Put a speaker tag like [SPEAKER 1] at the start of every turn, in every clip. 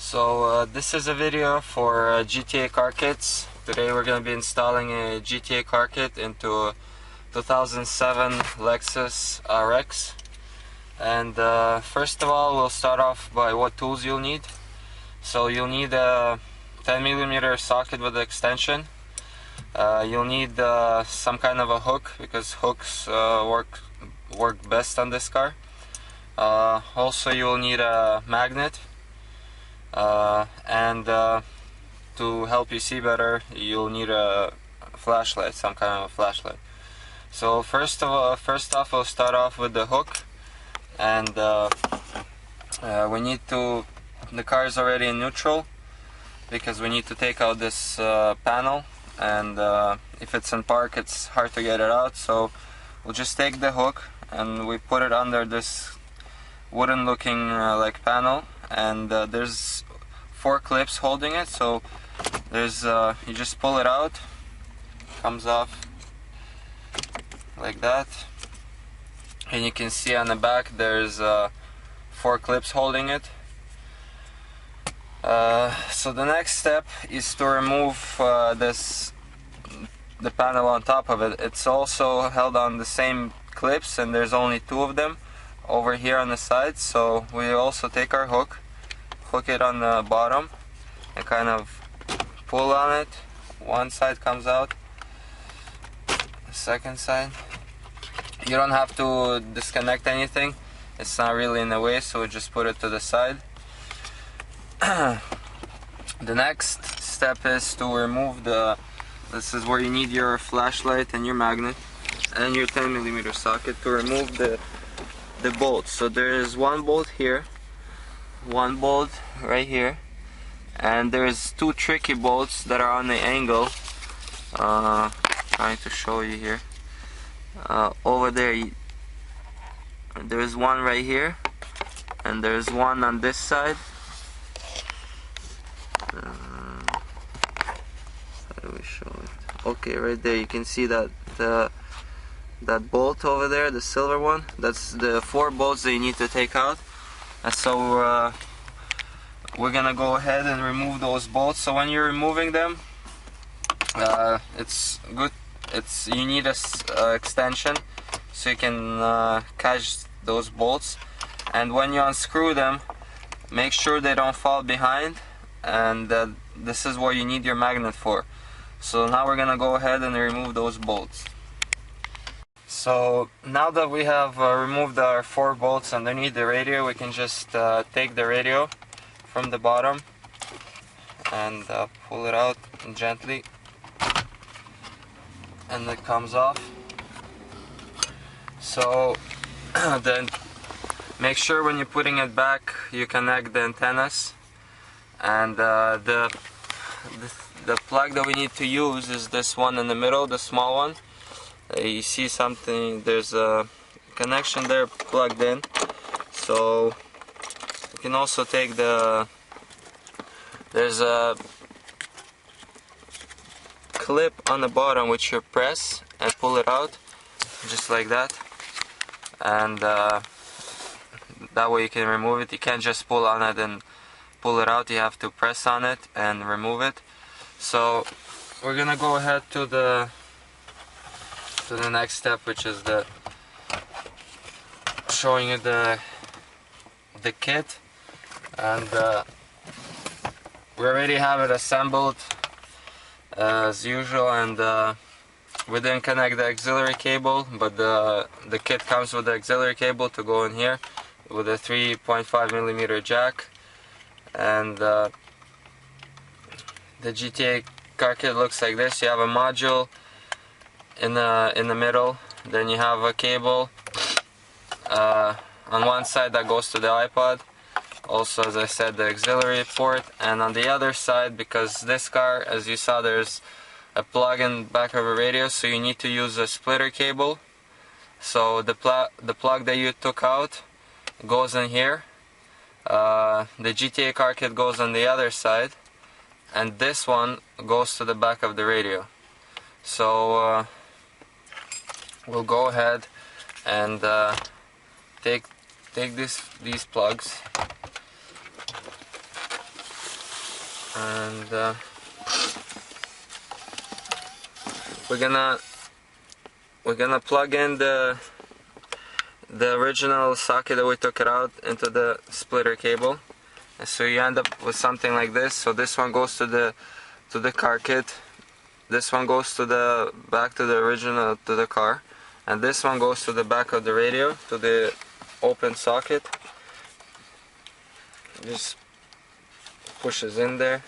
[SPEAKER 1] This is a video for GTA car kits. Today we're going to be installing a GTA car kit into a 2007 Lexus RX. And first of all, we'll start off by what tools you'll need. So you'll need a 10mm socket with extension. You'll need some kind of a hook, because hooks work best on this car. Also you'll need a magnet. And to help you see better, you'll need a flashlight, some kind of a flashlight. So first off, we'll start off with the hook, and we need to. The car is already in neutral because we need to take out this panel, and if it's in park, it's hard to get it out. So we'll just take the hook and we put it under this wooden-looking like panel, and there's 4 clips holding it. So there's you just pull it out, comes off like that, and you can see on the back there's 4 clips holding it. So the next step is to remove the panel on top of it. It's also held on the same clips, and there's only 2 of them over here on the side. So we also take our hook it on the bottom and kind of pull on it. One side comes out, the second side. You don't have to disconnect anything, it's not really in the way, so we just put it to the side. The next step is to remove this is where you need your flashlight and your magnet and your 10mm socket to remove the bolts. So there is 1 bolt here, 1 bolt right here, and there's 2 tricky bolts that are on the angle. Trying to show you here. Over there, there's 1 right here, and there's 1 on this side. How do we show it? Okay, right there you can see that that bolt over there, the silver one. That's the 4 bolts that you need to take out. And so we're gonna go ahead and remove those bolts. So when you're removing them, it's good. You need a extension so you can catch those bolts. And when you unscrew them, make sure they don't fall behind. And this is what you need your magnet for. So now we're gonna go ahead and remove those bolts. So now that we have removed our 4 bolts underneath the radio, we can just take the radio from the bottom and pull it out gently, and it comes off. So then make sure when you're putting it back you connect the antennas, and the plug that we need to use is this one in the middle, the small one. You see something, there's a connection there plugged in. So you can also take there's a clip on the bottom which you press and pull it out just like that, and that way you can remove it. You can't just pull on it and pull it out, you have to press on it and remove it. So we're gonna go ahead to the next step, which is showing you the kit. And we already have it assembled as usual, and we didn't connect the auxiliary cable, but the kit comes with the auxiliary cable to go in here with a 3.5mm jack. And the GTA car kit looks like this. You have a module in the middle, then you have a cable on one side that goes to the iPod, also, as I said, the auxiliary port. And on the other side, because this car, as you saw, there's a plug in back of a radio, so you need to use a splitter cable. So the plug that you took out goes in here, the GTA car kit goes on the other side, and this one goes to the back of the radio. So we'll go ahead and take these plugs and we're gonna plug in the original socket that we took it out into the splitter cable, and so you end up with something like this. So this one goes to the car kit, this one goes to the back to the original to the car, and this one goes to the back of the radio to the open socket. Just pushes in there.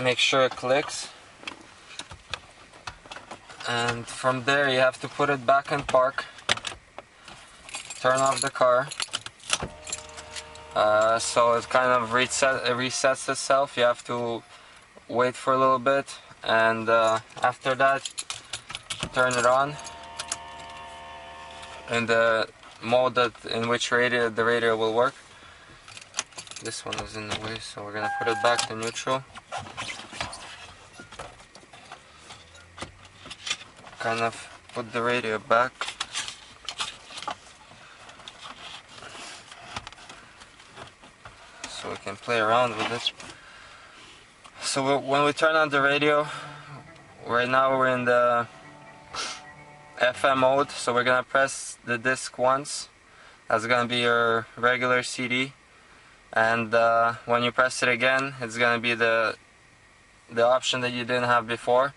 [SPEAKER 1] Make sure it clicks, and from there you have to put it back in park, turn off the car, so it kind of resets itself. You have to wait for a little bit, and after that turn it on in the mode in which the radio will work. This one is in the way, so we're gonna put it back to neutral. Kind of put the radio back. So we can play around with it. So when we turn on the radio, right now we're in the FM mode, so we're gonna press the disc once. That's gonna be your regular CD, and when you press it again, it's gonna be the option that you didn't have before,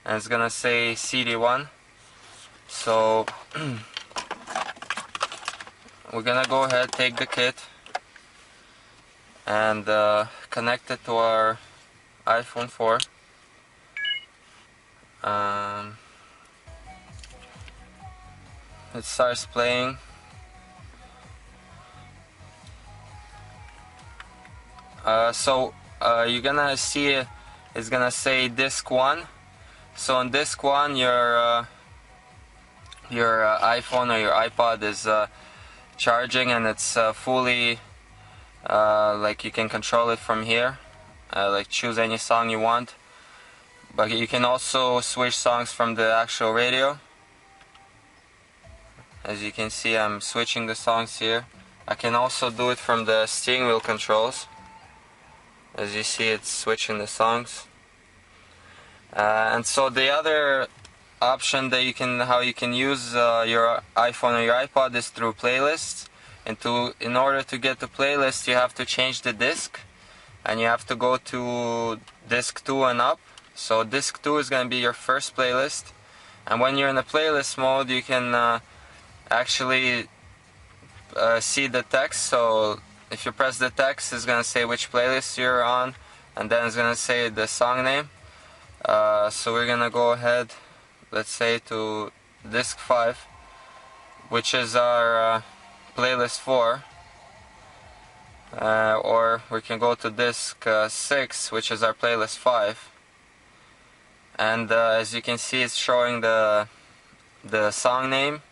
[SPEAKER 1] and it's gonna say CD1. So we're gonna go ahead, take the kit, and connect it to our iPhone 4. It starts playing. You're gonna see it's gonna say disc 1. So on disc 1, your iPhone or your iPod is charging, and it's fully like you can control it from here, like choose any song you want, but you can also switch songs from the actual radio. As you can see, I'm switching the songs here. I can also do it from the steering wheel controls. As you see, it's switching the songs. And so the other option that how you can use your iPhone or your iPod is through playlists. And in order to get to playlist, you have to change the disc, and you have to go to disc 2 and up. So disc 2 is going to be your first playlist, and when you're in the playlist mode, you can actually see the text. So if you press the text, it's going to say which playlist you're on, and then it's going to say the song name. So we're going to go ahead, let's say, to disc 5, which is our playlist 4, or we can go to disc 6, which is our playlist 5, and as you can see, it's showing the song name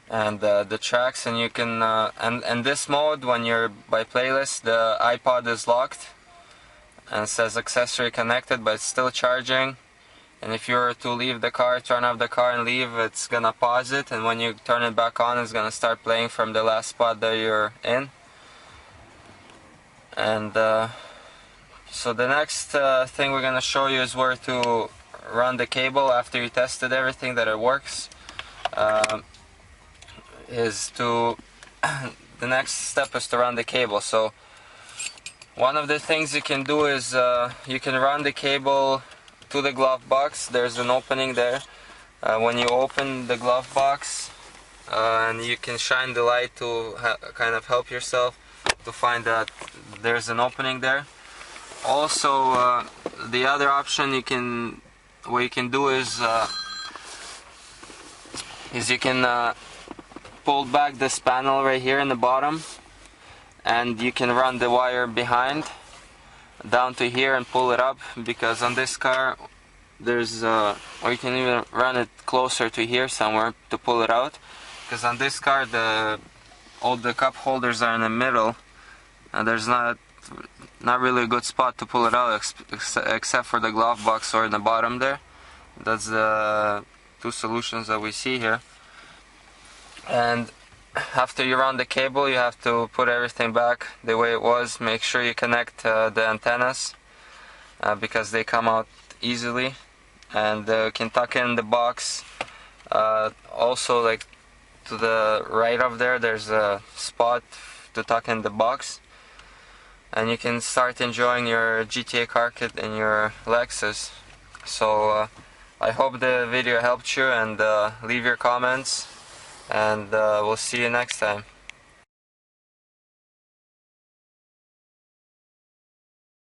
[SPEAKER 1] and the tracks, and you can and this mode, when you're by playlist, the iPod is locked and it says accessory connected, but it's still charging. And if you were to leave the car, turn off the car and leave, it's gonna pause it, and when you turn it back on, it's gonna start playing from the last spot that you're in. And so the next thing we're gonna show you is where to run the cable after you tested everything that it works. The next step is to run the cable. So one of the things you can do is you can run the cable to the glove box. There's an opening there. When you open the glove box, and you can shine the light to kind of help yourself to find that there's an opening there. Also, the other option what you can do is you can pull back this panel right here in the bottom, and you can run the wire behind down to here and pull it up, because on this car there's or you can even run it closer to here somewhere to pull it out, because on this car all the cup holders are in the middle, and there's not really a good spot to pull it out except for the glove box or in the bottom there. That's the two solutions that we see here. And after you run the cable, you have to put everything back the way it was. Make sure you connect the antennas because they come out easily, and you can tuck in the box. Also, like to the right of there, there's a spot to tuck in the box, and you can start enjoying your GTA car kit in your Lexus. So I hope the video helped you, and leave your comments, and we'll see you next time.